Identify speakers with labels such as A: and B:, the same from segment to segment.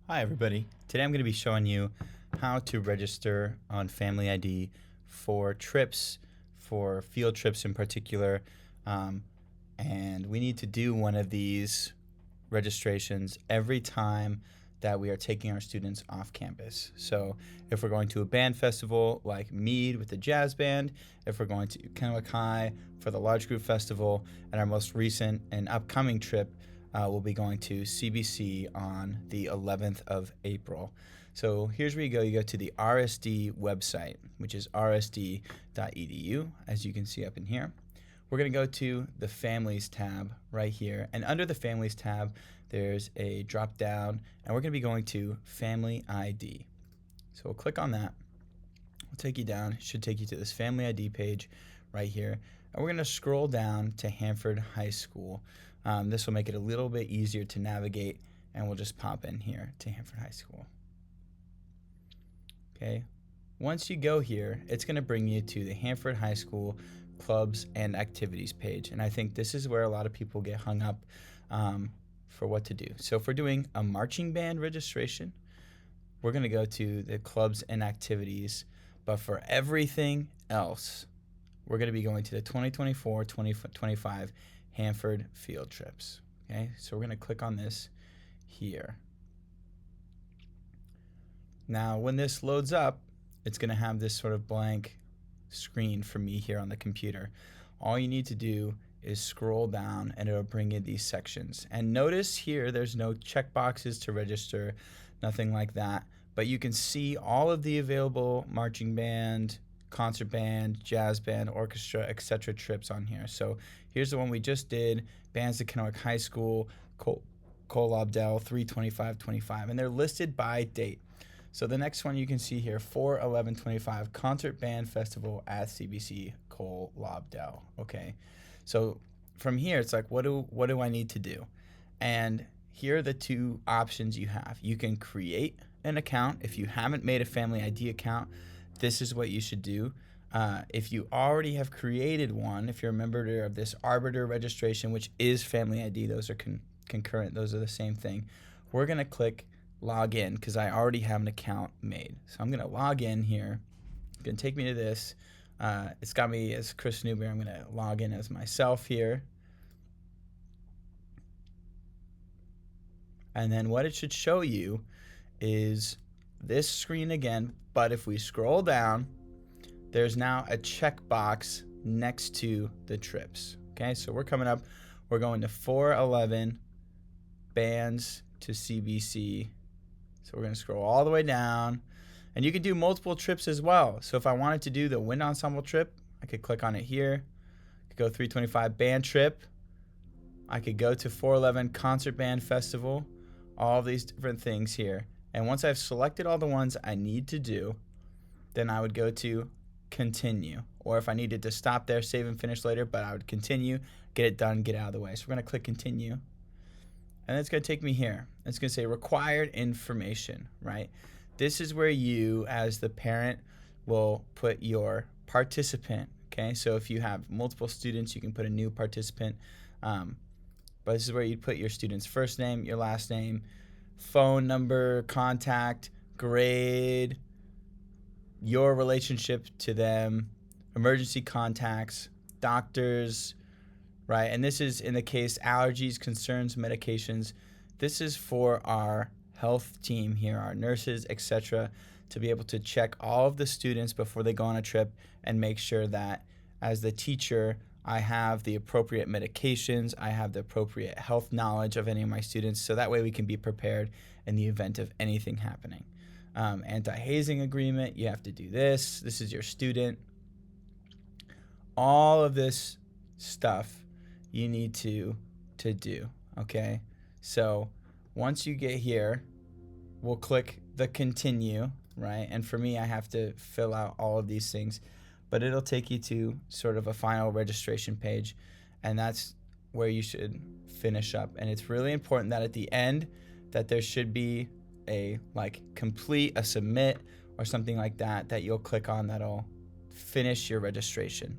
A: Hi everybody. Today I'm going to be showing you how to register on Family ID for trips, for field trips in particular. Um, and we need to do one of these registrations every time that we are taking our students off campus. So if we're going to a band festival like Mead with the jazz band, if we're going to Kennewick High for the large group festival, and our most recent and upcoming trip, we'll be going to CBC on the 11th of April. So here's where you go. You go to the RSD website, which is rsd.edu, as you can see up in here. We're going to go to the Families tab right here. And under the Families tab, there's a drop down, and we're going to be going to Family ID. So we'll click on that. We'll take you down. It should take you to this Family ID page right here. And we're going to scroll down to Hanford High School. This will make it a little bit easier to navigate, and we'll just pop in here to Hanford High School. Okay. Once you go here, it's going to bring you to the Hanford High School clubs and activities page. And I think this is where a lot of people get hung up for what to do. So if we're doing a marching band registration, we're going to go to the clubs and activities. But for everything else, we're going to be going to the 2024-2025 Hanford field trips. Okay, so we're going to click on this here. Now, when this loads up, it's going to have this sort of blank screen for me here on the computer. All you need to do is scroll down and it'll bring you these sections. And notice here there's no checkboxes to register, nothing like that. But you can see all of the available marching band, concert band, jazz band, orchestra, etc. trips on here. So here's the one we just did, bands at Kennewick High School, Cole Lobdell, 325-25, and they're listed by date. So the next one you can see here, 4/11/25, Concert Band Festival at CBC Cole Lobdell. Okay, so from here it's like, what do I need to do? And here are the two options you have. You can create an account. If you haven't made a Family ID account, this is what you should do. If you already have created one, if you're a member of this Arbiter registration, which is Family ID, those are concurrent, those are the same thing. We're gonna click log in because I already have an account made. So I'm gonna log in here. It's gonna take me to this. It's got me as Chris Newberry. I'm gonna log in as myself here. And then what it should show you is this screen again, but if we scroll down, there's now a checkbox next to the trips. Okay, so we're coming up, we're going to 4/11 bands to CBC. So we're going to scroll all the way down, and you can do multiple trips as well. So if I wanted to do the wind ensemble trip, I could click on it here. I could go 325 band trip. I could go to 4/11 concert band festival, all of these different things here. And once I've selected all the ones I need to do, then I would go to continue. Or if I needed to stop there, save and finish later, but I would continue, get it done, get out of the way. So we're going to click continue. And it's going to take me here. It's going to say required information, right? This is where you, as the parent, will put your participant, okay? So if you have multiple students, you can put a new participant. But this is where you put your student's first name, your last name, phone number, contact, grade, your relationship to them, emergency contacts, doctors, right? And this is in the case allergies, concerns, medications. This is for our health team here, our nurses, etc., to be able to check all of the students before they go on a trip and make sure that as the teacher, I have the appropriate medications, I have the appropriate health knowledge of any of my students, so that way we can be prepared in the event of anything happening. Anti-hazing agreement, you have to do this. This is your student. All of this stuff you need to do, okay? So once you get here, we'll click the continue, right? And for me, I have to fill out all of these things, but it'll take you to sort of a final registration page, and that's where you should finish up. And it's really important that at the end that there should be a complete, a submit or something like that that you'll click on that'll finish your registration.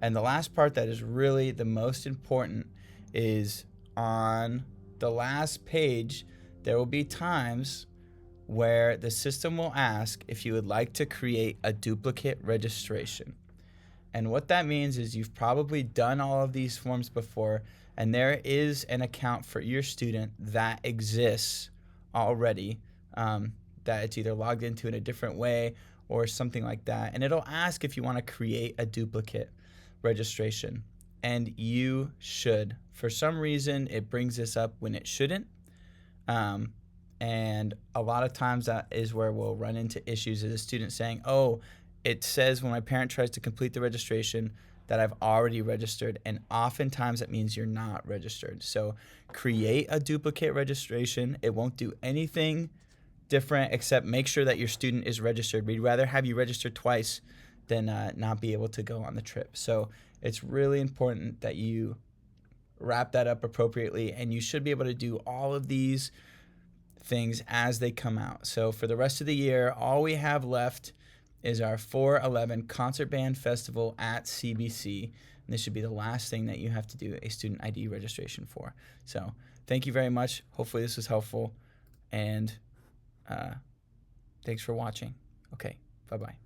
A: And the last part that is really the most important is on the last page, there will be times where the system will ask if you would like to create a duplicate registration. And what that means is you've probably done all of these forms before, and there is an account for your student that exists already, that it's either logged into in a different way or something like that. And it'll ask if you want to create a duplicate registration. And you should. For some reason, it brings this up when it shouldn't. And a lot of times that is where we'll run into issues, is a student saying, oh, it says when my parent tries to complete the registration that I've already registered, and oftentimes that means you're not registered. So create a duplicate registration. It won't do anything different except make sure that your student is registered. We'd rather have you registered twice than not be able to go on the trip. So it's really important that you wrap that up appropriately, and you should be able to do all of these things as they come out. So for the rest of the year, all we have left is our 4/11 Concert Band Festival at CBC. And this should be the last thing that you have to do a student ID registration for. So thank you very much. Hopefully this was helpful. And thanks for watching. Okay, bye-bye.